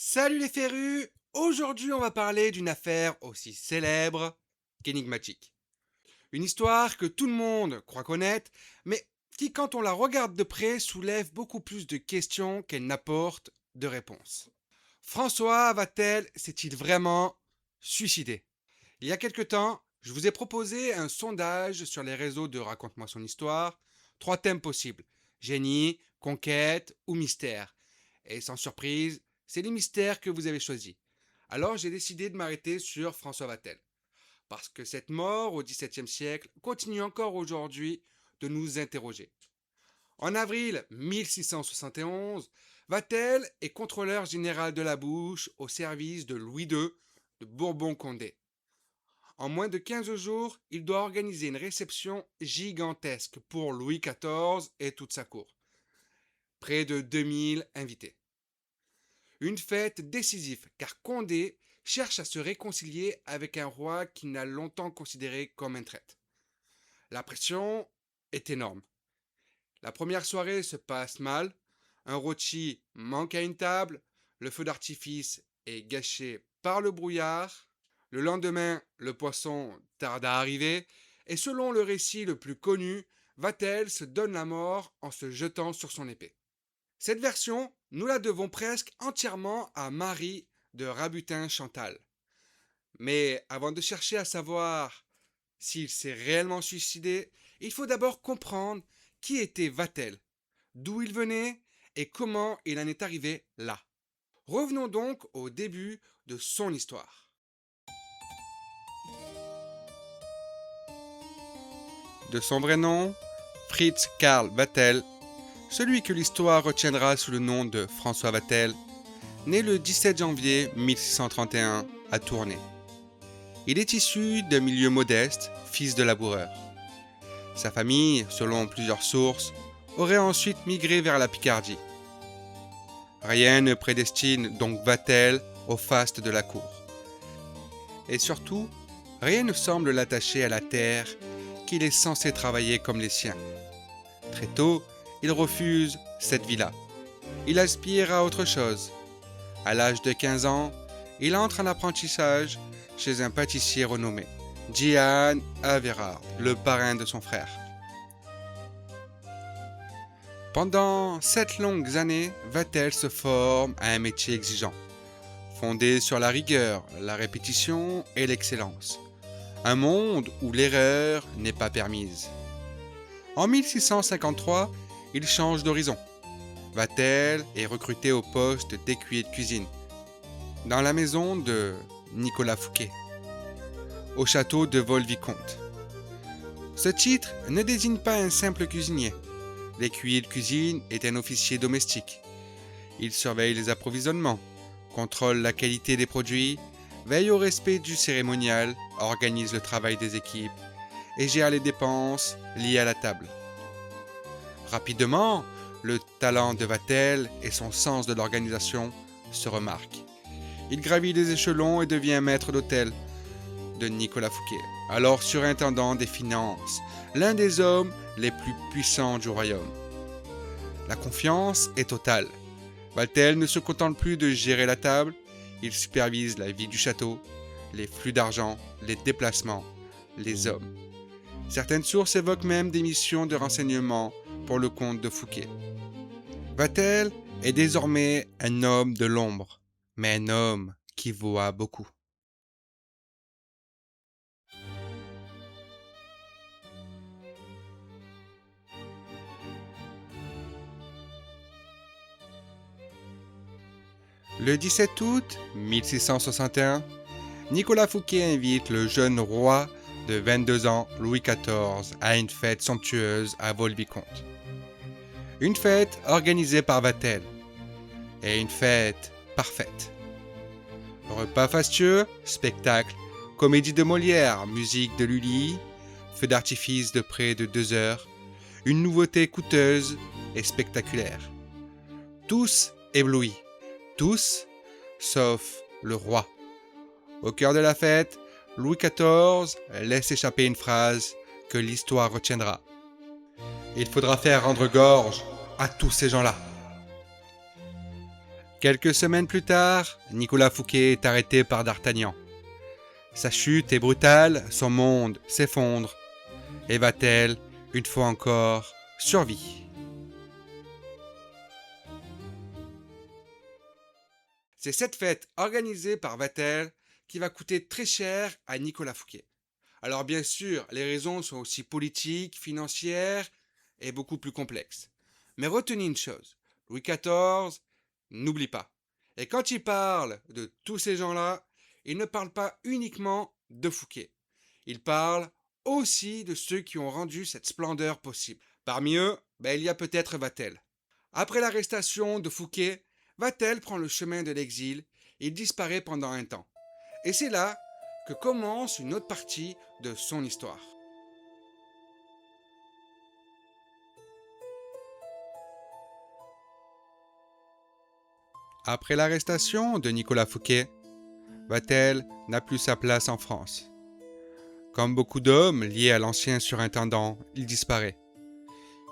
Salut les férus! Aujourd'hui, on va parler d'une affaire aussi célèbre qu'énigmatique. Une histoire que tout le monde croit connaître, mais qui, quand on la regarde de près, soulève beaucoup plus de questions qu'elle n'apporte de réponses. François Vatel s'est-il vraiment suicidé? Il y a quelque temps, je vous ai proposé un sondage sur les réseaux de Raconte-moi son histoire. Trois thèmes possibles: génie, conquête ou mystère. Et sans surprise, c'est les mystères que vous avez choisis. Alors j'ai décidé de m'arrêter sur François Vatel. Parce que cette mort au XVIIe siècle continue encore aujourd'hui de nous interroger. En avril 1671, Vatel est contrôleur général de la Bouche au service de Louis II de Bourbon-Condé. En moins de 15 jours, il doit organiser une réception gigantesque pour Louis XIV et toute sa cour. Près de 2000 invités. Une fête décisive car Condé cherche à se réconcilier avec un roi qu'il n'a longtemps considéré comme un traître. La pression est énorme. La première soirée se passe mal, un rôti manque à une table, le feu d'artifice est gâché par le brouillard, le lendemain, le poisson tarde à arriver, et selon le récit le plus connu, Vatel se donne la mort en se jetant sur son épée. Cette version, nous la devons presque entièrement à Marie de Rabutin-Chantal. Mais avant de chercher à savoir s'il s'est réellement suicidé, il faut d'abord comprendre qui était Vatel, d'où il venait et comment il en est arrivé là. Revenons donc au début de son histoire. De son vrai nom, Fritz Karl Vatel, celui que l'histoire retiendra sous le nom de François Vatel, né le 17 janvier 1631 à Tournai. Il est issu d'un milieu modeste, fils de laboureur. Sa famille, selon plusieurs sources, aurait ensuite migré vers la Picardie. Rien ne prédestine donc Vatel au faste de la cour. Et surtout, rien ne semble l'attacher à la terre qu'il est censé travailler comme les siens. Très tôt, il refuse cette vie-là. Il aspire à autre chose. À l'âge de 15 ans, il entre en apprentissage chez un pâtissier renommé, Gian Averard, le parrain de son frère. Pendant 7 longues années, Vatel se forme à un métier exigeant, fondé sur la rigueur, la répétition et l'excellence. Un monde où l'erreur n'est pas permise. En 1653, il change d'horizon. Vatel est recruté au poste d'écuyer de cuisine, dans la maison de Nicolas Fouquet, au château de Vaux-le-Vicomte. Ce titre ne désigne pas un simple cuisinier. L'écuyer de cuisine est un officier domestique. Il surveille les approvisionnements, contrôle la qualité des produits, veille au respect du cérémonial, organise le travail des équipes et gère les dépenses liées à la table. Rapidement, le talent de Vatel et son sens de l'organisation se remarquent. Il gravit les échelons et devient maître d'hôtel de Nicolas Fouquet, alors surintendant des finances, l'un des hommes les plus puissants du royaume. La confiance est totale. Vatel ne se contente plus de gérer la table, il supervise la vie du château, les flux d'argent, les déplacements, les hommes. Certaines sources évoquent même des missions de renseignement pour le compte de Fouquet. Vatel est désormais un homme de l'ombre, mais un homme qui voit beaucoup. Le 17 août 1661, Nicolas Fouquet invite le jeune roi de 22 ans, Louis XIV, à une fête somptueuse à Vaux-le-Vicomte. Une fête organisée par Vatel, et une fête parfaite. Repas fastueux, spectacle, comédie de Molière, musique de Lully, feu d'artifice de près de 2 heures, une nouveauté coûteuse et spectaculaire. Tous éblouis, tous, sauf le roi. Au cœur de la fête, Louis XIV laisse échapper une phrase que l'histoire retiendra. Il faudra faire rendre gorge à tous ces gens-là. Quelques semaines plus tard, Nicolas Fouquet est arrêté par D'Artagnan. Sa chute est brutale, son monde s'effondre. Et Vatel, une fois encore, survit. C'est cette fête organisée par Vatel qui va coûter très cher à Nicolas Fouquet. Alors bien sûr, les raisons sont aussi politiques, financières et beaucoup plus complexes. Mais retenez une chose, Louis XIV n'oublie pas. Et quand il parle de tous ces gens-là, il ne parle pas uniquement de Fouquet. Il parle aussi de ceux qui ont rendu cette splendeur possible. Parmi eux, il y a peut-être Vatel. Après l'arrestation de Fouquet, Vatel prend le chemin de l'exil et il disparaît pendant un temps. Et c'est là que commence une autre partie de son histoire. Après l'arrestation de Nicolas Fouquet, Vatel n'a plus sa place en France. Comme beaucoup d'hommes liés à l'ancien surintendant, il disparaît.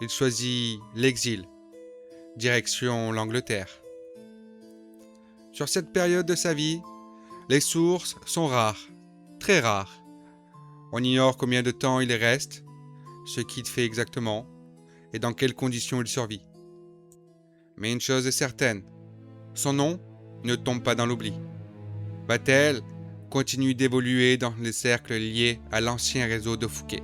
Il choisit l'exil, direction l'Angleterre. Sur cette période de sa vie, les sources sont rares, très rares. On ignore combien de temps il y reste, ce qu'il fait exactement et dans quelles conditions il survit. Mais une chose est certaine, son nom ne tombe pas dans l'oubli. Vatel continue d'évoluer dans les cercles liés à l'ancien réseau de Fouquet.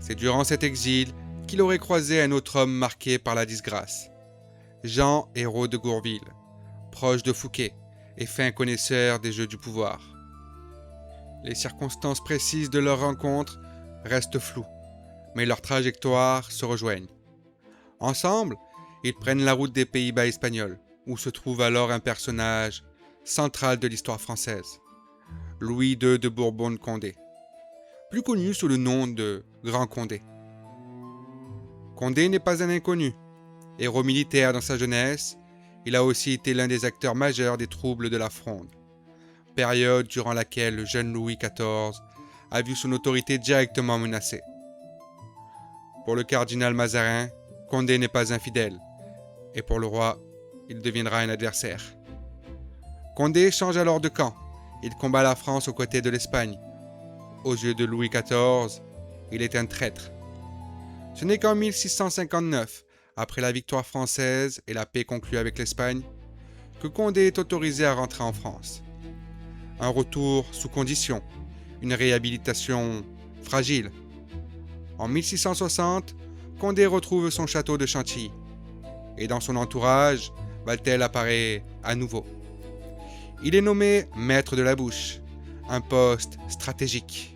C'est durant cet exil qu'il aurait croisé un autre homme marqué par la disgrâce, Jean Hérault de Gourville, proche de Fouquet et fin connaisseur des jeux du pouvoir. Les circonstances précises de leur rencontre restent floues, mais leurs trajectoires se rejoignent. Ensemble, ils prennent la route des Pays-Bas espagnols, où se trouve alors un personnage central de l'histoire française, Louis II de Bourbon-Condé, plus connu sous le nom de Grand Condé. Condé n'est pas un inconnu. Héros militaire dans sa jeunesse, il a aussi été l'un des acteurs majeurs des troubles de la Fronde, période durant laquelle le jeune Louis XIV a vu son autorité directement menacée. Pour le cardinal Mazarin, Condé n'est pas infidèle, et pour le roi, il deviendra un adversaire. Condé change alors de camp. Il combat la France aux côtés de l'Espagne. Aux yeux de Louis XIV, il est un traître. Ce n'est qu'en 1659, après la victoire française et la paix conclue avec l'Espagne, que Condé est autorisé à rentrer en France. Un retour sous condition, une réhabilitation fragile. En 1660, Condé retrouve son château de Chantilly. Et dans son entourage, Vatel apparaît à nouveau. Il est nommé maître de la bouche, un poste stratégique.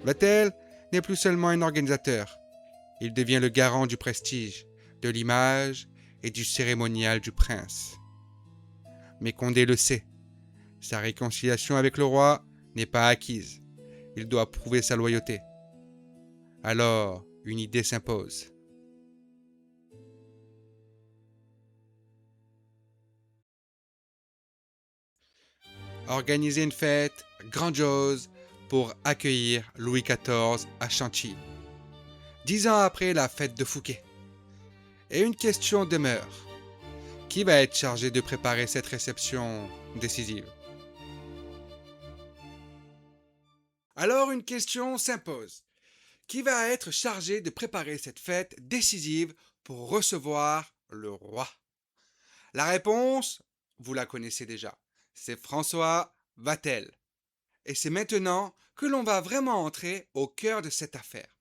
Vatel n'est plus seulement un organisateur, il devient le garant du prestige, de l'image et du cérémonial du prince. Mais Condé le sait, sa réconciliation avec le roi n'est pas acquise, il doit prouver sa loyauté. Alors, une idée s'impose. Organiser une fête grandiose pour accueillir Louis XIV à Chantilly, 10 ans après la fête de Fouquet. Et une question demeure. Qui va être chargé de préparer cette réception décisive? Alors une question s'impose. Qui va être chargé de préparer cette fête décisive pour recevoir le roi? La réponse, vous la connaissez déjà. C'est François Vatel. Et c'est maintenant que l'on va vraiment entrer au cœur de cette affaire.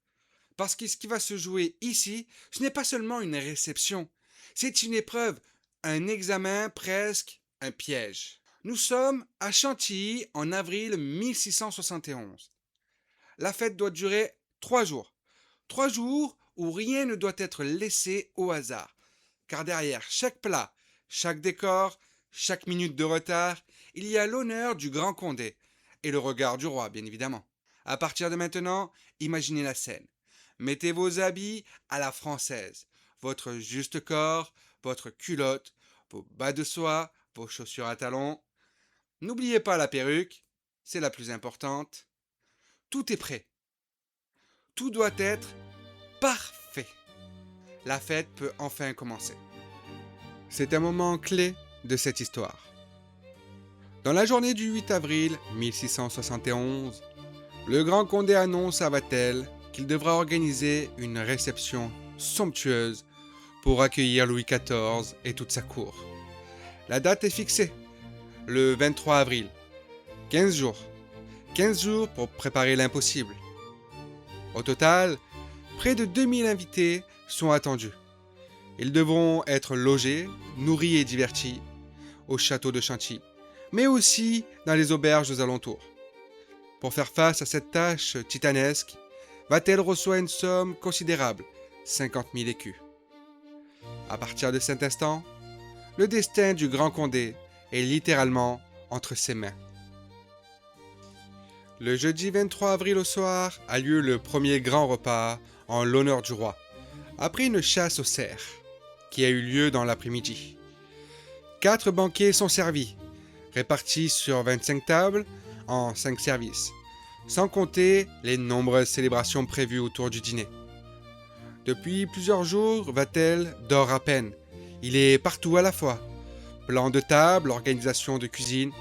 Parce que ce qui va se jouer ici, ce n'est pas seulement une réception, c'est une épreuve, un examen presque un piège. Nous sommes à Chantilly en avril 1671. La fête doit durer 3 jours. 3 jours où rien ne doit être laissé au hasard. Car derrière chaque plat, chaque décor, chaque minute de retard, il y a l'honneur du Grand Condé et le regard du roi, bien évidemment. À partir de maintenant, imaginez la scène. Mettez vos habits à la française, votre juste corps, votre culotte, vos bas de soie, vos chaussures à talons. N'oubliez pas la perruque, c'est la plus importante. Tout est prêt. Tout doit être parfait. La fête peut enfin commencer. C'est un moment clé de cette histoire. Dans la journée du 8 avril 1671, le grand Condé annonce à Vatel qu'il devra organiser une réception somptueuse pour accueillir Louis XIV et toute sa cour. La date est fixée, le 23 avril. 15 jours. 15 jours pour préparer l'impossible. Au total, près de 2000 invités sont attendus. Ils devront être logés, nourris et divertis au château de Chantilly, mais aussi dans les auberges aux alentours. Pour faire face à cette tâche titanesque, Vatel reçoit une somme considérable, 50 000 écus. À partir de cet instant, le destin du Grand Condé est littéralement entre ses mains. Le jeudi 23 avril au soir a lieu le premier grand repas en l'honneur du roi, après une chasse aux cerfs, qui a eu lieu dans l'après-midi. 4 banquets sont servis, répartis sur 25 tables en 5 services, sans compter les nombreuses célébrations prévues autour du dîner. Depuis plusieurs jours, Vatel dort à peine. Il est partout à la fois. Plan de table, organisation de cuisine,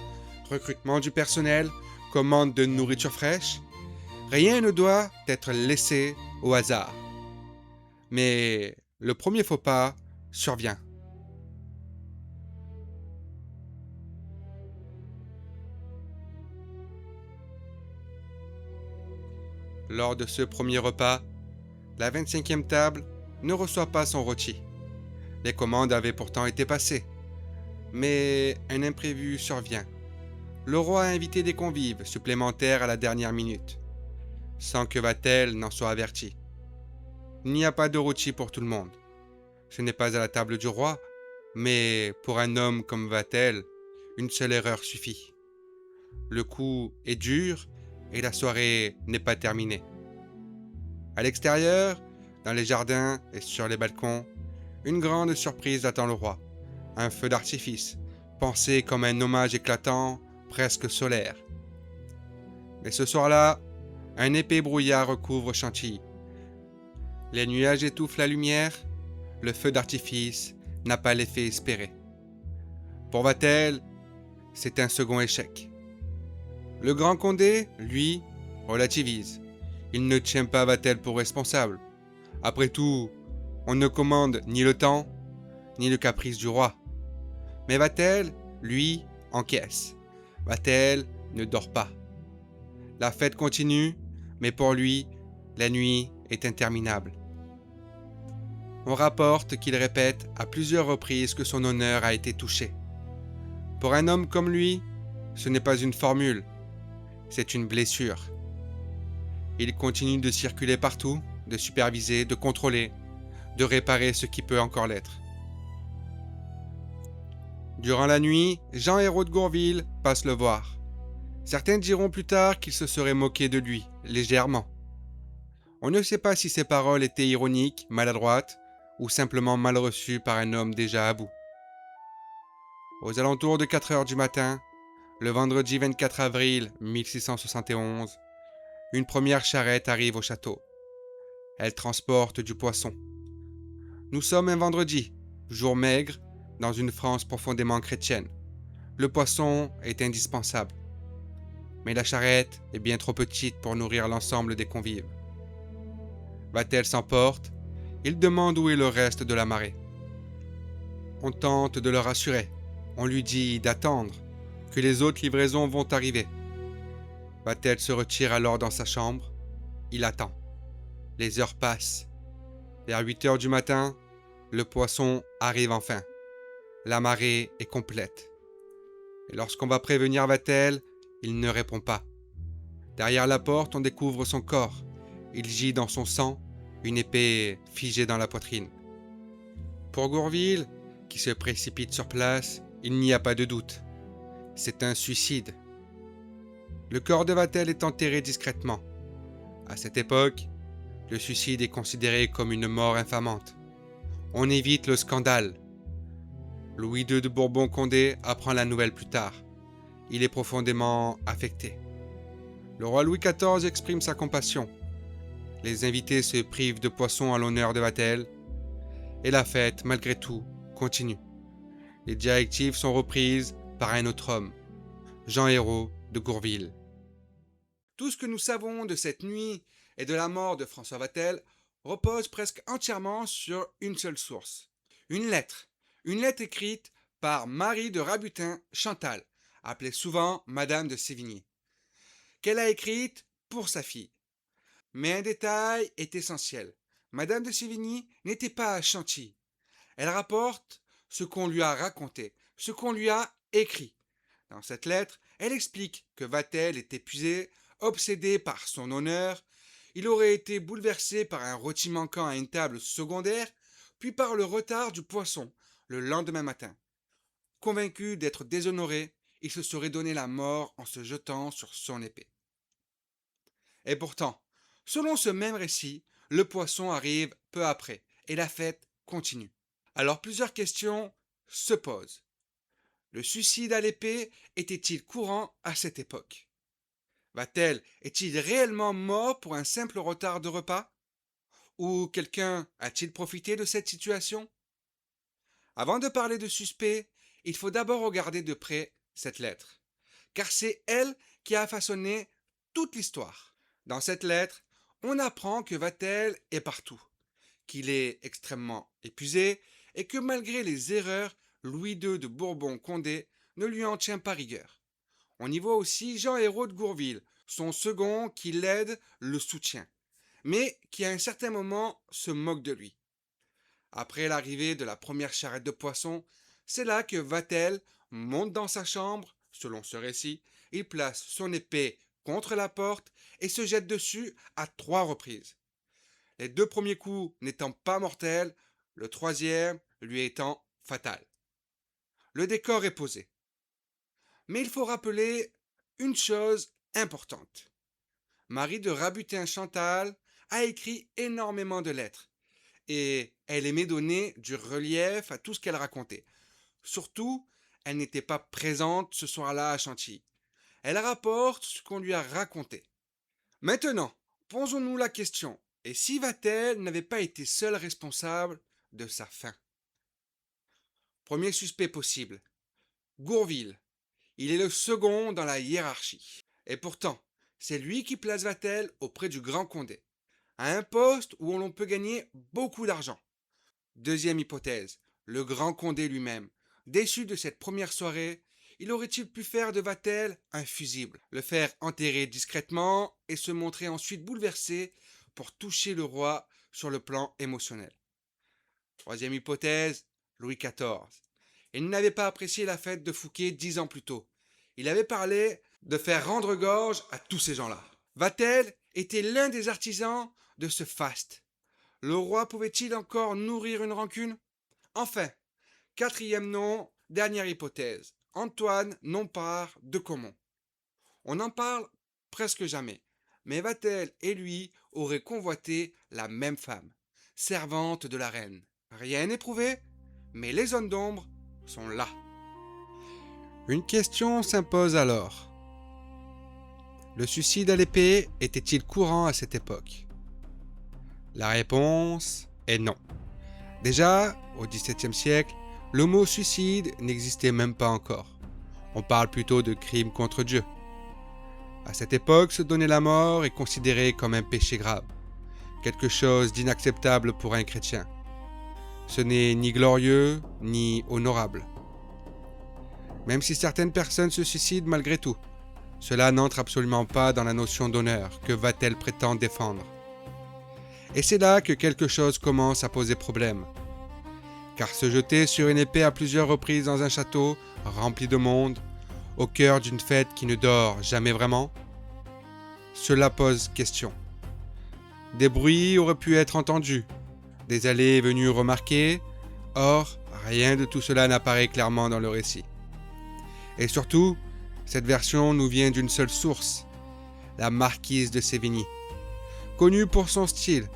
recrutement du personnel, commande de nourriture fraîche. Rien ne doit être laissé au hasard. Mais le premier faux pas survient. Lors de ce premier repas, la 25e table ne reçoit pas son rôti. Les commandes avaient pourtant été passées. Mais un imprévu survient. Le roi a invité des convives supplémentaires à la dernière minute, sans que Vatel n'en soit averti. Il n'y a pas de rôti pour tout le monde. Ce n'est pas à la table du roi, mais pour un homme comme Vatel, une seule erreur suffit. Le coup est dur et la soirée n'est pas terminée. À l'extérieur, dans les jardins et sur les balcons, une grande surprise attend le roi. Un feu d'artifice, pensé comme un hommage éclatant, presque solaire. Mais ce soir-là, un épais brouillard recouvre Chantilly. Les nuages étouffent la lumière, le feu d'artifice n'a pas l'effet espéré. Pour Vatel, c'est un second échec. Le Grand Condé, lui, relativise. Il ne tient pas Vatel pour responsable. Après tout, on ne commande ni le temps, ni le caprice du roi. Mais Vatel, lui, encaisse. Vatel ne dort pas. La fête continue, mais pour lui, la nuit est interminable. On rapporte qu'il répète à plusieurs reprises que son honneur a été touché. Pour un homme comme lui, ce n'est pas une formule, c'est une blessure. Il continue de circuler partout, de superviser, de contrôler, de réparer ce qui peut encore l'être. Durant la nuit, Jean Hérault de Gourville passe le voir. Certains diront plus tard qu'il se serait moqué de lui, légèrement. On ne sait pas si ces paroles étaient ironiques, maladroites, ou simplement mal reçues par un homme déjà à bout. Aux alentours de 4 heures du matin, le vendredi 24 avril 1671, une première charrette arrive au château. Elle transporte du poisson. Nous sommes un vendredi, jour maigre, dans une France profondément chrétienne. Le poisson est indispensable. Mais la charrette est bien trop petite pour nourrir l'ensemble des convives. Vatel s'emporte, il demande où est le reste de la marée. On tente de le rassurer, on lui dit d'attendre, que les autres livraisons vont arriver. Vatel se retire alors dans sa chambre, il attend. Les heures passent. Vers 8 heures du matin, le poisson arrive enfin. La marée est complète. Et lorsqu'on va prévenir Vatel, il ne répond pas. Derrière la porte, on découvre son corps. Il gît dans son sang, une épée figée dans la poitrine. Pour Gourville, qui se précipite sur place, il n'y a pas de doute. C'est un suicide. Le corps de Vatel est enterré discrètement. À cette époque, le suicide est considéré comme une mort infamante. On évite le scandale. Louis II de Bourbon-Condé apprend la nouvelle plus tard. Il est profondément affecté. Le roi Louis XIV exprime sa compassion. Les invités se privent de poisson à l'honneur de Vatel. Et la fête, malgré tout, continue. Les directives sont reprises par un autre homme, Jean Hérault de Gourville. Tout ce que nous savons de cette nuit et de la mort de François Vatel repose presque entièrement sur une seule source. Une lettre. Une lettre écrite par Marie de Rabutin Chantal, appelée souvent Madame de Sévigné, qu'elle a écrite pour sa fille. Mais un détail est essentiel. Madame de Sévigny n'était pas à Chantilly. Elle rapporte ce qu'on lui a raconté, ce qu'on lui a écrit. Dans cette lettre, elle explique que Vatel est épuisé, obsédé par son honneur. Il aurait été bouleversé par un rôti manquant à une table secondaire, puis par le retard du poisson le lendemain matin. Convaincu d'être déshonoré, il se serait donné la mort en se jetant sur son épée. Et pourtant, selon ce même récit, le poisson arrive peu après et la fête continue. Alors plusieurs questions se posent. Le suicide à l'épée était-il courant à cette époque? Vatel est-il réellement mort pour un simple retard de repas? Ou quelqu'un a-t-il profité de cette situation? Avant de parler de suspect, il faut d'abord regarder de près cette lettre, car c'est elle qui a façonné toute l'histoire. Dans cette lettre, on apprend que Vatel est partout, qu'il est extrêmement épuisé et que malgré les erreurs, Louis II de Bourbon-Condé ne lui en tient pas rigueur. On y voit aussi Jean Hérault de Gourville, son second qui l'aide, le soutient, mais qui à un certain moment se moque de lui. Après l'arrivée de la première charrette de poissons, c'est là que Vatel monte dans sa chambre, selon ce récit, il place son épée contre la porte et se jette dessus à 3 reprises. Les 2 premiers coups n'étant pas mortels, le troisième lui étant fatal. Le décor est posé. Mais il faut rappeler une chose importante. Marie de Rabutin-Chantal a écrit énormément de lettres et elle aimait donner du relief à tout ce qu'elle racontait. Surtout, elle n'était pas présente ce soir-là à Chantilly. Elle rapporte ce qu'on lui a raconté. Maintenant, posons-nous la question. Et si Vatel n'avait pas été seul responsable de sa fin? Premier suspect possible, Gourville. Il est le second dans la hiérarchie. Et pourtant, c'est lui qui place Vatel auprès du Grand Condé, à un poste où l'on peut gagner beaucoup d'argent. Deuxième hypothèse, le Grand Condé lui-même. Déçu de cette première soirée, il aurait-il pu faire de Vatel un fusible, le faire enterrer discrètement et se montrer ensuite bouleversé pour toucher le roi sur le plan émotionnel? Troisième hypothèse, Louis XIV. Il n'avait pas apprécié la fête de Fouquet 10 ans plus tôt. Il avait parlé de faire rendre gorge à tous ces gens-là. Vatel était l'un des artisans de ce faste. Le roi pouvait-il encore nourrir une rancune? Enfin, quatrième nom, dernière hypothèse, Antoine Nompart de Caumont. On n'en parle presque jamais, mais Vatel et lui auraient convoité la même femme, servante de la reine. Rien n'est prouvé, mais les zones d'ombre sont là. Une question s'impose alors. Le suicide à l'épée était-il courant à cette époque? La réponse est non. Déjà, au XVIIe siècle, le mot suicide n'existait même pas encore. On parle plutôt de crime contre Dieu. À cette époque, se donner la mort est considéré comme un péché grave, quelque chose d'inacceptable pour un chrétien. Ce n'est ni glorieux ni honorable. Même si certaines personnes se suicident malgré tout, cela n'entre absolument pas dans la notion d'honneur que Vatel prétend défendre. Et c'est là que quelque chose commence à poser problème. Car se jeter sur une épée à plusieurs reprises dans un château rempli de monde, au cœur d'une fête qui ne dort jamais vraiment, cela pose question. Des bruits auraient pu être entendus, des allées et venues remarquées, or rien de tout cela n'apparaît clairement dans le récit. Et surtout, cette version nous vient d'une seule source, la marquise de Sévigny, connue pour son style,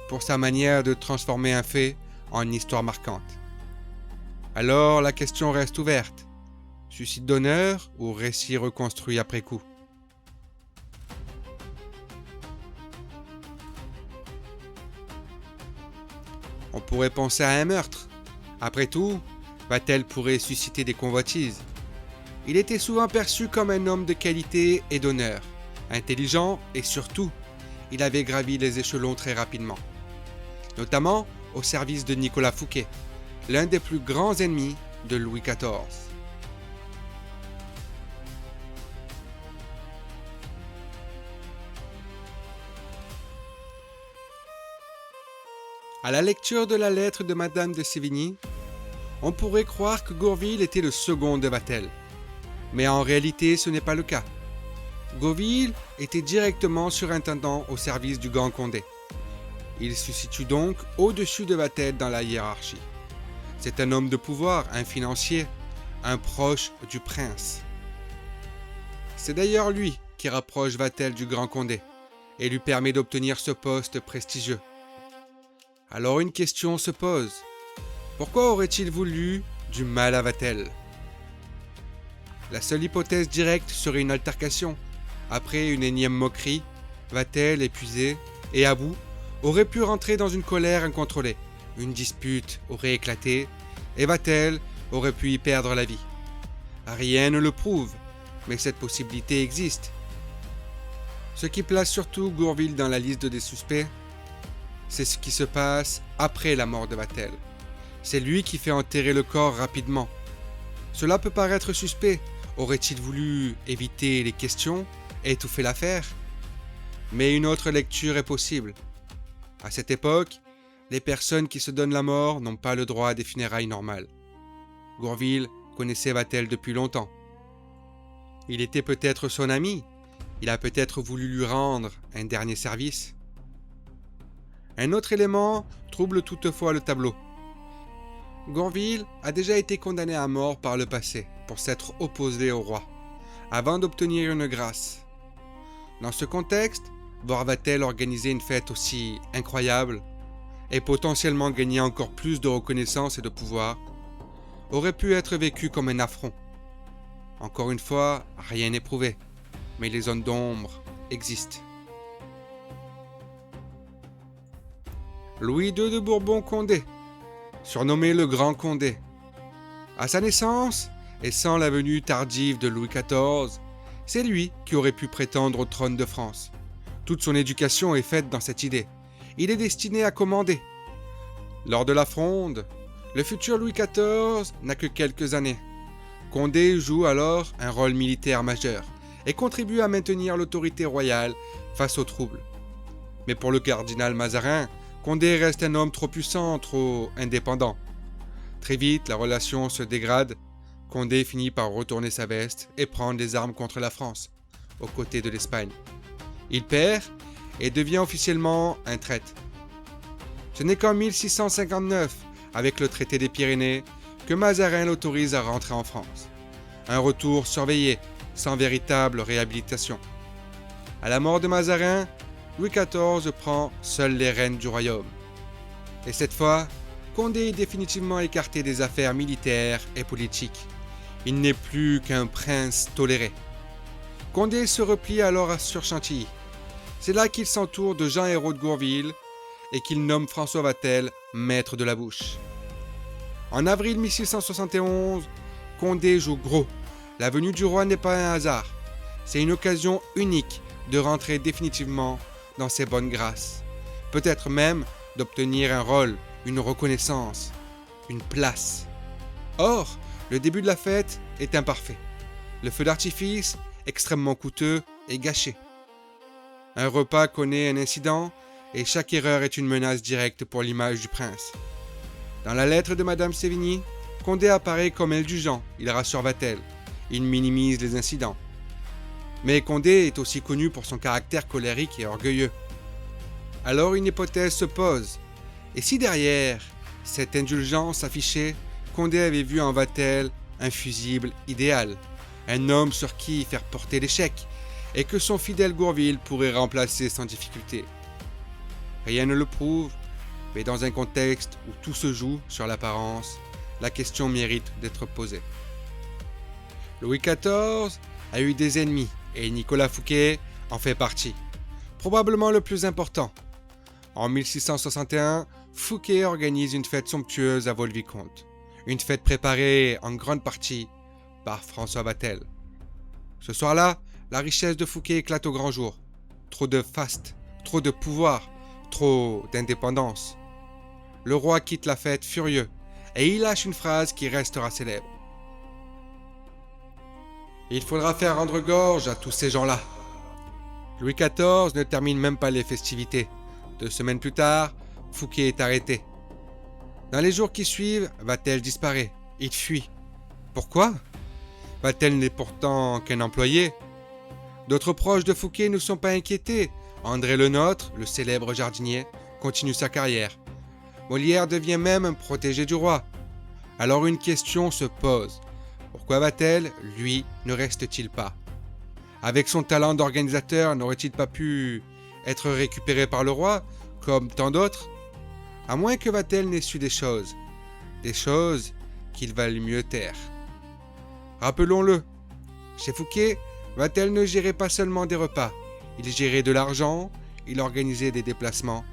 pour sa manière de transformer un fait en une histoire marquante. Alors la question reste ouverte. Suicide d'honneur ou récit reconstruit après coup? On pourrait penser à un meurtre. Après tout, Vatel pourrait susciter des convoitises. Il était souvent perçu comme un homme de qualité et d'honneur, intelligent et surtout, il avait gravi les échelons très rapidement, notamment au service de Nicolas Fouquet, l'un des plus grands ennemis de Louis XIV. À la lecture de la lettre de Madame de Sévigné, on pourrait croire que Gourville était le second de Vatel. Mais en réalité, ce n'est pas le cas. Gourville était directement surintendant au service du Grand Condé. Il se situe donc au-dessus de Vatel dans la hiérarchie. C'est un homme de pouvoir, un financier, un proche du prince. C'est d'ailleurs lui qui rapproche Vatel du Grand Condé et lui permet d'obtenir ce poste prestigieux. Alors une question se pose. Pourquoi aurait-il voulu du mal à Vatel ? La seule hypothèse directe serait une altercation. Après une énième moquerie, Vatel, épuisé et à bout, aurait pu rentrer dans une colère incontrôlée. Une dispute aurait éclaté et Vatel aurait pu y perdre la vie. Rien ne le prouve, mais cette possibilité existe. Ce qui place surtout Gourville dans la liste des suspects, c'est ce qui se passe après la mort de Vatel. C'est lui qui fait enterrer le corps rapidement. Cela peut paraître suspect. Aurait-il voulu éviter les questions et étouffer l'affaire ? Mais une autre lecture est possible. À cette époque, les personnes qui se donnent la mort n'ont pas le droit à des funérailles normales. Gourville connaissait Vatel depuis longtemps. Il était peut-être son ami. Il a peut-être voulu lui rendre un dernier service. Un autre élément trouble toutefois le tableau. Gourville a déjà été condamné à mort par le passé pour s'être opposé au roi, avant d'obtenir une grâce. Dans ce contexte, voir Vatel organiser une fête aussi incroyable et potentiellement gagner encore plus de reconnaissance et de pouvoir aurait pu être vécu comme un affront. Encore une fois, rien n'est prouvé, mais les zones d'ombre existent. Louis II de Bourbon-Condé, surnommé le Grand Condé. À sa naissance, et sans la venue tardive de Louis XIV, c'est lui qui aurait pu prétendre au trône de France. Toute son éducation est faite dans cette idée. Il est destiné à commander. Lors de la Fronde, le futur Louis XIV n'a que quelques années. Condé joue alors un rôle militaire majeur et contribue à maintenir l'autorité royale face aux troubles. Mais pour le cardinal Mazarin, Condé reste un homme trop puissant, trop indépendant. Très vite, la relation se dégrade. Condé finit par retourner sa veste et prendre les armes contre la France, aux côtés de l'Espagne. Il perd et devient officiellement un traître. Ce n'est qu'en 1659, avec le traité des Pyrénées, que Mazarin l'autorise à rentrer en France. Un retour surveillé, sans véritable réhabilitation. À la mort de Mazarin, Louis XIV prend seul les rênes du royaume. Et cette fois, Condé est définitivement écarté des affaires militaires et politiques. Il n'est plus qu'un prince toléré. Condé se replie alors sur Chantilly. C'est là qu'il s'entoure de Jean Hérault de Gourville et qu'il nomme François Vatel maître de la bouche. En avril 1671, Condé joue gros. La venue du roi n'est pas un hasard. C'est une occasion unique de rentrer définitivement dans ses bonnes grâces. Peut-être même d'obtenir un rôle, une reconnaissance, une place. Or, le début de la fête est imparfait. Le feu d'artifice, extrêmement coûteux, est gâché. Un repas connaît un incident et chaque erreur est une menace directe pour l'image du prince. Dans la lettre de Madame Sévigné, Condé apparaît comme indulgent, il rassure Vatel, il minimise les incidents. Mais Condé est aussi connu pour son caractère colérique et orgueilleux. Alors une hypothèse se pose. Et si derrière cette indulgence affichée, Condé avait vu en Vatel un fusible idéal, un homme sur qui faire porter l'échec, et que son fidèle Gourville pourrait remplacer sans difficulté. Rien ne le prouve, mais dans un contexte où tout se joue sur l'apparence, la question mérite d'être posée. Louis XIV a eu des ennemis, et Nicolas Fouquet en fait partie, probablement le plus important. En 1661, Fouquet organise une fête somptueuse à Vaux-le-Vicomte, une fête préparée en grande partie par François Vatel. Ce soir-là, la richesse de Fouquet éclate au grand jour. Trop de faste, trop de pouvoir, trop d'indépendance. Le roi quitte la fête furieux et il lâche une phrase qui restera célèbre. Il faudra faire rendre gorge à tous ces gens-là. Louis XIV ne termine même pas les festivités. 2 semaines plus tard, Fouquet est arrêté. Dans les jours qui suivent, Vatel disparaît. Il fuit. Pourquoi? Vatel n'est pourtant qu'un employé. D'autres proches de Fouquet ne sont pas inquiétés. André Le Nôtre, le célèbre jardinier, continue sa carrière. Molière devient même un protégé du roi. Alors une question se pose. Pourquoi Vatel, lui, ne reste-t-il pas? Avec son talent d'organisateur, n'aurait-il pas pu être récupéré par le roi, comme tant d'autres? À moins que Vatel n'ait su des choses qu'il valait mieux taire. Rappelons-le, chez Fouquet, Vatel ne gérait pas seulement des repas, il gérait de l'argent, il organisait des déplacements,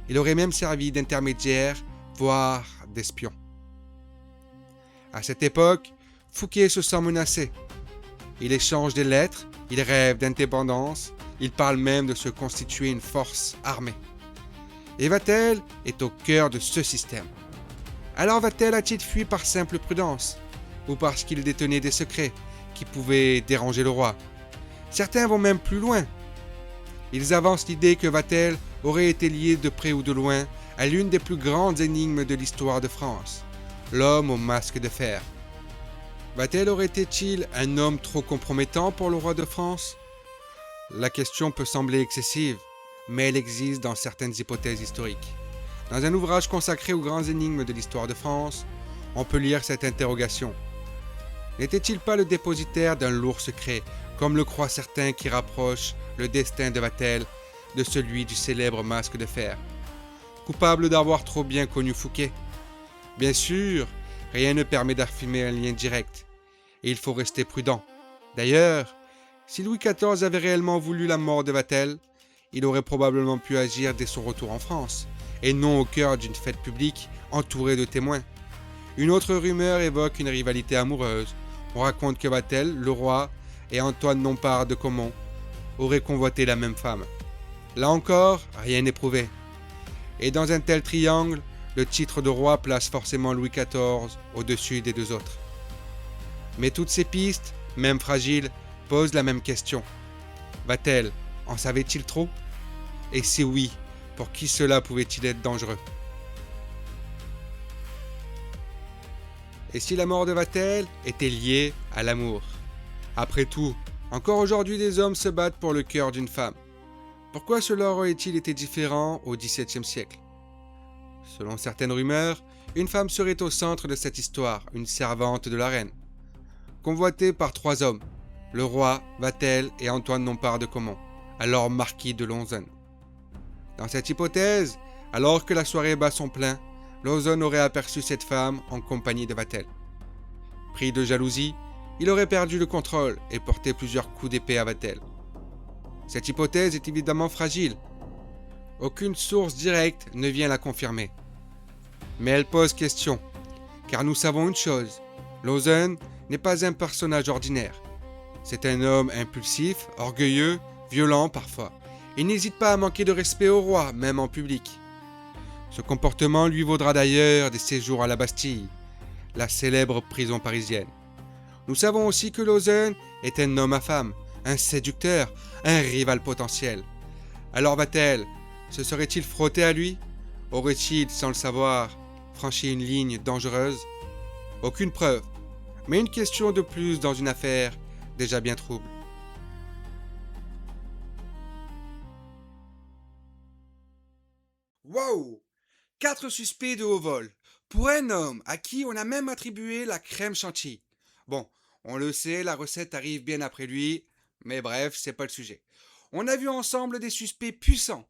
il aurait même servi d'intermédiaire, voire d'espion. À cette époque, Fouquet se sent menacé. Il échange des lettres, il rêve d'indépendance, il parle même de se constituer une force armée. Et Vatel est au cœur de ce système. Alors Vatel a-t-il fui par simple prudence, ou parce qu'il détenait des secrets qui pouvaient déranger le roi? Certains vont même plus loin. Ils avancent l'idée que Vatel aurait été lié de près ou de loin à l'une des plus grandes énigmes de l'histoire de France, l'homme au masque de fer. Vatel aurait-il un homme trop compromettant pour le roi de France? La question peut sembler excessive, mais elle existe dans certaines hypothèses historiques. Dans un ouvrage consacré aux grandes énigmes de l'histoire de France, on peut lire cette interrogation. N'était-il pas le dépositaire d'un lourd secret, comme le croient certains qui rapprochent le destin de Vatel de celui du célèbre masque de fer? Coupable d'avoir trop bien connu Fouquet? Bien sûr, rien ne permet d'affirmer un lien direct, et il faut rester prudent. D'ailleurs, si Louis XIV avait réellement voulu la mort de Vatel, il aurait probablement pu agir dès son retour en France, et non au cœur d'une fête publique entourée de témoins. Une autre rumeur évoque une rivalité amoureuse. On raconte que Vatel, le roi, et Antoine Nompart de Caumont auraient convoité la même femme. Là encore, rien n'est prouvé. Et dans un tel triangle, le titre de roi place forcément Louis XIV au-dessus des deux autres. Mais toutes ces pistes, même fragiles, posent la même question. Vatel en savait-il trop? Et si oui, pour qui cela pouvait-il être dangereux? Et si la mort de Vatel était liée à l'amour? Après tout, encore aujourd'hui des hommes se battent pour le cœur d'une femme. Pourquoi cela aurait-il été différent au XVIIe siècle? Selon certaines rumeurs, une femme serait au centre de cette histoire, une servante de la reine. Convoitée par 3 hommes, le roi, Vatel et Antoine Nompart de Caumont, alors marquis de Lauzun. Dans cette hypothèse, alors que la soirée bat son plein, Lauzun aurait aperçu cette femme en compagnie de Vatel. Pris de jalousie, il aurait perdu le contrôle et porté plusieurs coups d'épée à Vatel. Cette hypothèse est évidemment fragile. Aucune source directe ne vient la confirmer. Mais elle pose question, car nous savons une chose, Lauzun n'est pas un personnage ordinaire. C'est un homme impulsif, orgueilleux, violent parfois. Il n'hésite pas à manquer de respect au roi, même en public. Ce comportement lui vaudra d'ailleurs des séjours à la Bastille, la célèbre prison parisienne. Nous savons aussi que Lauzun est un homme à femme, un séducteur, un rival potentiel. Alors Vatel se serait-il frotté à lui? Aurait-il, sans le savoir, franchi une ligne dangereuse? Aucune preuve, mais une question de plus dans une affaire déjà bien trouble. Wow! 4 suspects de haut vol, pour un homme à qui on a même attribué la crème chantilly. Bon, on le sait, la recette arrive bien après lui, mais bref, c'est pas le sujet. On a vu ensemble des suspects puissants,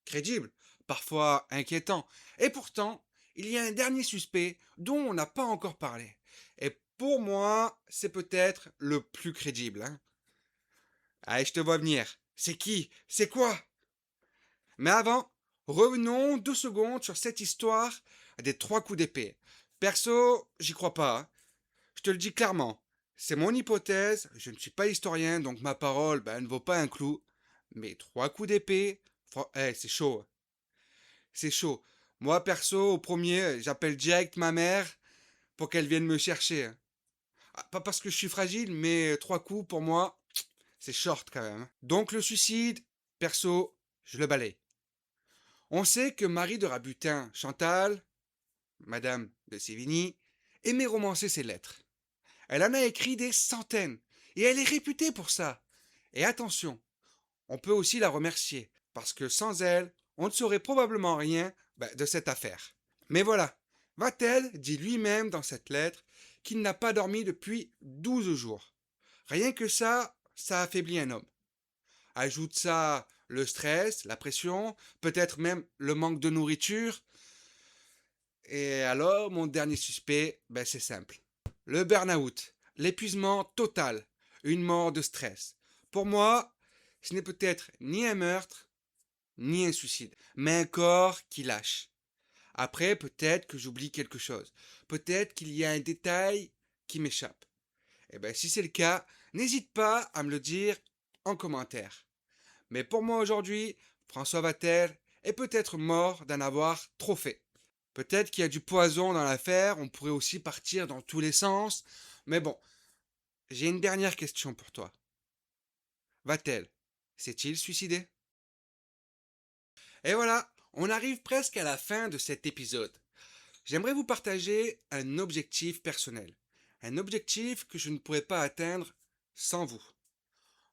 crédibles, parfois inquiétants, et pourtant, il y a un dernier suspect dont on n'a pas encore parlé. Et pour moi, c'est peut-être le plus crédible. Allez, je te vois venir. C'est qui? C'est quoi? Mais avant, revenons 2 secondes sur cette histoire des 3 coups d'épée. Perso, j'y crois pas, hein. Je te le dis clairement. C'est mon hypothèse, je ne suis pas historien, donc ma parole ne vaut pas un clou. Mais trois coups d'épée, c'est chaud, hein. C'est chaud. Moi, perso, au premier, j'appelle direct ma mère pour qu'elle vienne me chercher, hein. Ah, pas parce que je suis fragile, mais trois coups, pour moi, c'est short quand même, hein. Donc le suicide, perso, je le balaye. On sait que Marie de Rabutin, Chantal, Madame de Sévigny, aimait romancer ses lettres. Elle en a écrit des centaines, et elle est réputée pour ça. Et attention, on peut aussi la remercier, parce que sans elle, on ne saurait probablement rien de cette affaire. Mais voilà, Vatel dit lui-même dans cette lettre qu'il n'a pas dormi depuis 12 jours. Rien que ça affaiblit un homme. Ajoute ça le stress, la pression, peut-être même le manque de nourriture. Et alors, mon dernier suspect, c'est simple. Le burn-out, l'épuisement total, une mort de stress. Pour moi, ce n'est peut-être ni un meurtre, ni un suicide, mais un corps qui lâche. Après, peut-être que j'oublie quelque chose. Peut-être qu'il y a un détail qui m'échappe. Et si c'est le cas, n'hésite pas à me le dire en commentaire. Mais pour moi aujourd'hui, François Vatel est peut-être mort d'en avoir trop fait. Peut-être qu'il y a du poison dans l'affaire, on pourrait aussi partir dans tous les sens. Mais bon, j'ai une dernière question pour toi. Vatel s'est-il suicidé? Et voilà, on arrive presque à la fin de cet épisode. J'aimerais vous partager un objectif personnel. Un objectif que je ne pourrais pas atteindre sans vous.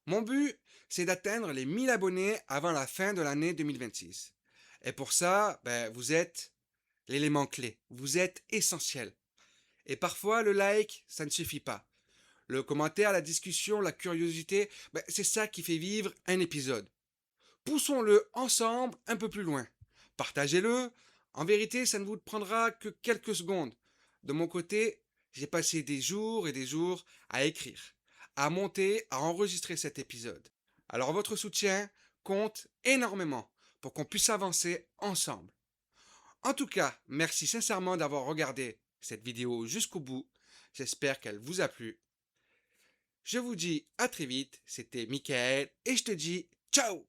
Mon but, c'est d'atteindre les 1000 abonnés avant la fin de l'année 2026. Et pour ça, vous êtes l'élément clé. Vous êtes essentiel. Et parfois, le like, ça ne suffit pas. Le commentaire, la discussion, la curiosité, c'est ça qui fait vivre un épisode. Poussons-le ensemble un peu plus loin. Partagez-le. En vérité, ça ne vous prendra que quelques secondes. De mon côté, j'ai passé des jours et des jours à écrire, à monter, à enregistrer cet épisode. Alors votre soutien compte énormément pour qu'on puisse avancer ensemble. En tout cas, merci sincèrement d'avoir regardé cette vidéo jusqu'au bout. J'espère qu'elle vous a plu. Je vous dis à très vite, c'était Michael et je te dis ciao!